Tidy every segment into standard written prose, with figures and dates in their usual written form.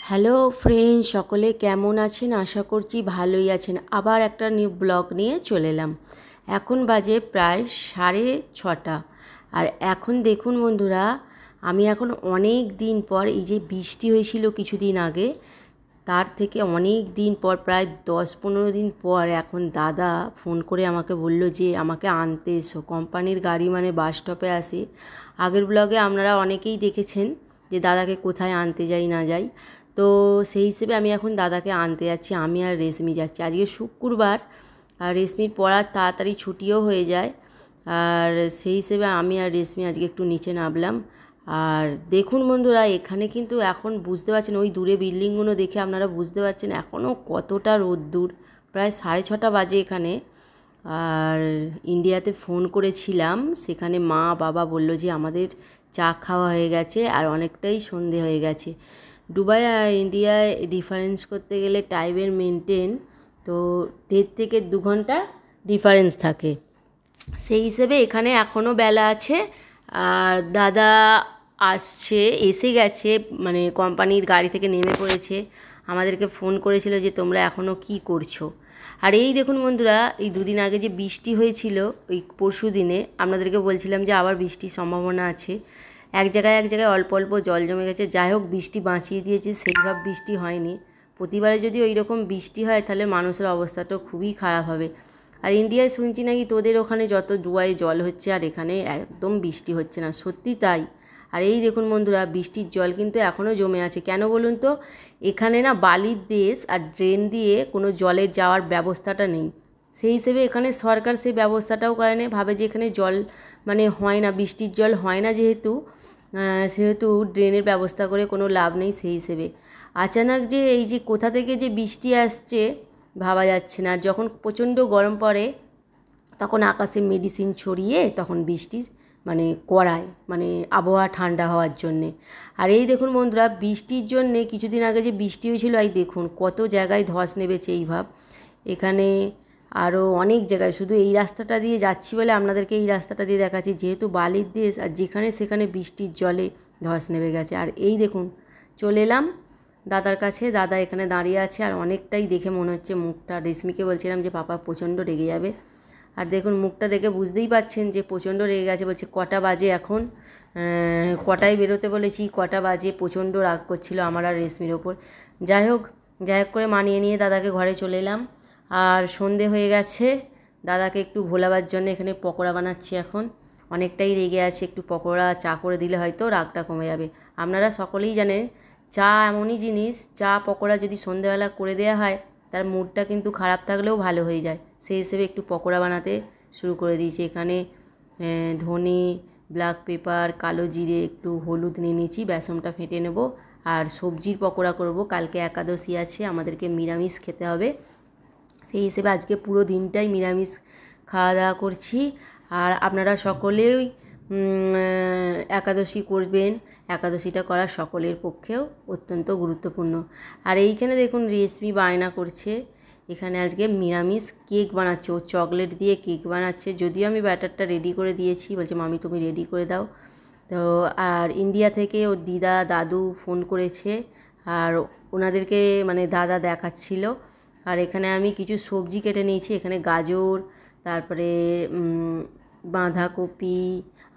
Hello friend, সকলে কেমন আছেন? আশা করছি ভালোই আছেন। আবার একটা নিউ ব্লগ নিয়ে চলে এলাম। এখন বাজে প্রায় 6:30। আর এখন দেখুন বন্ধুরা, আমি এখন অনেক দিন পর, এই যে বৃষ্টি হয়েছিল কিছুদিন আগে, তার থেকে অনেক দিন পর, প্রায় 10-15 দিন পর এখন দাদা ফোন করে আমাকে বলল যে আমাকে আনতে এসো। কোম্পানির গাড়ি মানে বাস স্টপে আসে। আগের ব্লগে আপনারা অনেকেই দেখেছেন যে দাদাকে কোথায় আনতে যাই না যাই। তো সেই হিসেবে আমি এখন দাদাকে আনতে যাচ্ছি। আমি আর রেশমি যাচ্ছি। আজকে শুক্রবার, আর রেশমির পড়ার তাড়াতাড়ি ছুটিও হয়ে যায়। আর সেই হিসেবে আমি আর রেশমি আজকে একটু নিচে নামলাম। আর দেখুন বন্ধুরা, এখানে কিন্তু এখন বুঝতে পারছেন, ওই দূরে বিল্ডিংগুলো দেখে আপনারা বুঝতে পারছেন এখনও কতটা রোদ্দুর। প্রায় 6:30 বাজে এখানে। আর ইন্ডিয়াতে ফোন করেছিলাম, সেখানে মা বাবা বলল যে আমাদের চা খাওয়া হয়ে গেছে আর অনেকটাই সন্ধে হয়ে গেছে। দুবাই আর ইন্ডিয়ায় ডিফারেন্স করতে গেলে টাইমের মেনটেন তো 1.5 থেকে 2 ঘন্টা ডিফারেন্স থাকে। সেই হিসেবে এখানে এখনও বেলা আছে। আর দাদা এসে গেছে, মানে কোম্পানির গাড়ি থেকে নেমে পড়েছে। আমাদেরকে ফোন করেছিল যে তোমরা এখনও কি করছো। আর এই দেখুন বন্ধুরা, এই 2 দিন আগে যে বৃষ্টি হয়েছিল, ওই পরশু দিনে আপনাদেরকে বলছিলাম যে আবার বৃষ্টির সম্ভাবনা আছে। এক জায়গায় অল্প অল্প জল জমে গেছে। যাই হোক, বৃষ্টি বাঁচিয়ে দিয়েছে, সেইভাবে বৃষ্টি হয়নি। প্রতিবারে যদি ওই রকম বৃষ্টি হয় তাহলে মানুষের অবস্থাটা খুবই খারাপ হবে। আর ইন্ডিয়ায় শুনছি নাকি তোদের ওখানে যত ডুবাই জল হচ্ছে আর এখানে একদম বৃষ্টি হচ্ছে না। সত্যি তাই। আর এই দেখুন বন্ধুরা, বৃষ্টির জল কিন্তু এখনও জমে আছে। কেন বলুন তো? এখানে না বালির দেশ, আর ড্রেন দিয়ে কোনো জলের যাওয়ার ব্যবস্থাটা নেই। সেই হিসেবে এখানে সরকার সেই ব্যবস্থাটাও করে না, ভাবে যে এখানে জল মানে হয় না, বৃষ্টির জল হয় না সেহেতু ড্রেনের ব্যবস্থা করে কোনো লাভ নেই। সেই হিসেবে আচানক যে এই যে কোথা থেকে যে বৃষ্টি আসছে ভাবা যাচ্ছে না। আর যখন প্রচণ্ড গরম পড়ে তখন আকাশে মেডিসিন ছড়িয়ে তখন বৃষ্টি মানে করায়, মানে আবহাওয়া ঠান্ডা হওয়ার জন্যে। আর এই দেখুন বন্ধুরা, বৃষ্টির জন্যে কিছুদিন আগে যে বৃষ্টি হয়েছিল, এই দেখুন কত জায়গায় ধস নেমেছে। এখানে আরও অনেক জায়গায়, শুধু এই রাস্তাটা দিয়ে যাচ্ছি বলে আপনাদেরকে এই রাস্তাটা দিয়ে দেখাচ্ছি, যেহেতু বালির দেশ, আর যেখানে সেখানে বৃষ্টির জলে ধস নেমে গেছে। আর এই দেখুন চলে এলাম দাদার কাছে। দাদা এখানে দাঁড়িয়ে আছে, আর অনেকটাই দেখে মনে হচ্ছে মুখটা, রেশমিকে বলছিলাম যে পাপা প্রচণ্ড রেগে যাবে। আর দেখুন মুখটা দেখে বুঝতেই পাচ্ছেন যে প্রচণ্ড রেগে গেছে। বলছে কটা বাজে এখন, কটায় বেরোতে বলেছি, কটা বাজে। প্রচণ্ড রাগ করছিল আমার আর রেশমির ওপর। যাই হোক করে মানিয়ে নিয়ে দাদাকে ঘরে চলে এলাম। আর সন্ধে হয়ে গেছে। দাদাকে একটু ভোলাবার জন্য এখানে পকোড়া বানাচ্ছি। এখন অনেকটাই রেগে আছে, একটু পকোড়া চা করে দিলে হয়তো রাগটা কমে যাবে। আপনারা সকলেই জানেন চা এমনই জিনিস, চা পকোড়া যদি সন্ধেবেলা করে দেওয়া হয় তার মুডটা কিন্তু খারাপ থাকলেও ভালো হয়ে যায়। সেই হিসেবে একটু পকোড়া বানাতে শুরু করে দিয়েছি। এখানে ধনে, ব্ল্যাক পেপার, কালো জিরে, একটু হলুদ নিয়ে নিয়েছি, বেসনটা ফেটে নেব। আর সবজির পকোড়া করব। কালকে একাদশী আছে, আমাদেরকে নিরামিষ খেতে হবে। সেই হিসেবে আজকে পুরো দিনটাই নিরামিষ খাওয়া দাওয়া করছি। আর আপনারা সকলেই একাদশী করবেন। একাদশীটা করা সকলের পক্ষেও অত্যন্ত গুরুত্বপূর্ণ। আর এইখানে দেখুন রেশমি বায়না করছে, এখানে আজকে নিরামিষ কেক বানাচ্ছে। ও চকলেট দিয়ে কেক বানাচ্ছে, যদিও আমি ব্যাটারটা রেডি করে দিয়েছি। বলছে মামি তুমি রেডি করে দাও। তো আর ইন্ডিয়া থেকে ওর দিদা দাদু ফোন করেছে, আর ওনাদেরকে মানে দাদা দেখাচ্ছিল। আর এখানে আমি কিছু সবজি কেটে নিয়েছি। এখানে গাজর, তারপরে বাঁধাকপি।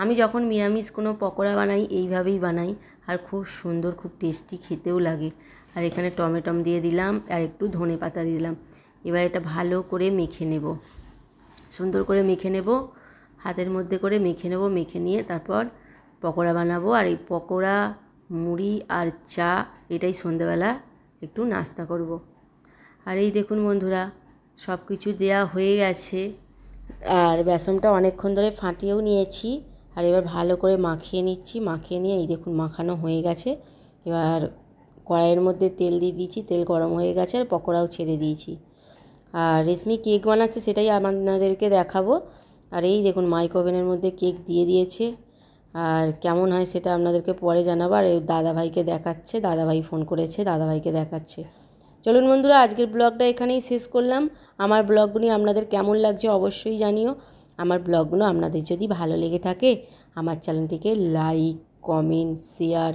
আমি যখন নিরামিষ কোনো পকোড়া বানাই এইভাবেই বানাই, আর খুব সুন্দর, খুব টেস্টি খেতেও লাগে। আর এখানে টমেটো দিয়ে দিলাম, আর একটু ধনে পাতা দিয়ে দিলাম। এবার এটা ভালো করে মেখে নেব, সুন্দর করে মেখে নেব, হাতের মধ্যে করে মেখে নেব। মেখে নিয়ে তারপর পকোড়া বানাবো। আর এই পকোড়া, মুড়ি আর চা, এটাই সন্ধ্যেবেলা একটু নাস্তা করব। আর এই দেখুন বন্ধুরা, সব কিছু দেওয়া হয়ে গেছে। আর বেসনটা অনেকক্ষণ ধরে ফাটিয়েও নিয়েছি। আর এবার ভালো করে মাখিয়ে নিচ্ছি। মাখিয়ে নিয়ে এই দেখুন মাখানো হয়ে গেছে। এবার কড়াইয়ের মধ্যে তেল দিয়ে দিয়েছি, তেল গরম হয়ে গেছে, আর পকোড়াও ছেড়ে দিয়েছি। আর রেশমি কেক বানাচ্ছে, সেটাই আপনাদেরকে দেখাবো। আর এই দেখুন মাইক্রো ওভেনের মধ্যে কেক দিয়ে দিয়েছে। আর কেমন হয় সেটা আপনাদেরকে পরে জানাবো। আর এই দাদাভাইকে দেখাচ্ছে, দাদাভাই ফোন করেছে, দাদাভাইকে দেখাচ্ছে। চলুন বন্ধুরা, আজকের ব্লগটা এখানেই শেষ করলাম। আমার ব্লগগুলি আপনাদের কেমন লাগছে অবশ্যই জানিও। আমার ব্লগগুলো আপনাদের যদি ভালো লেগে থাকে আমার চ্যানেলটিকে লাইক, কমেন্ট, শেয়ার,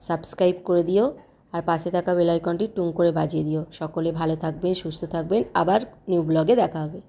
সাবস্ক্রাইব করে দিও। আর পাশে থাকা বেল আইকনটি টুং করে বাজিয়ে দিও। সকলে ভালো থাকবেন, সুস্থ থাকবেন, আবার নিউ ব্লগে দেখা হবে।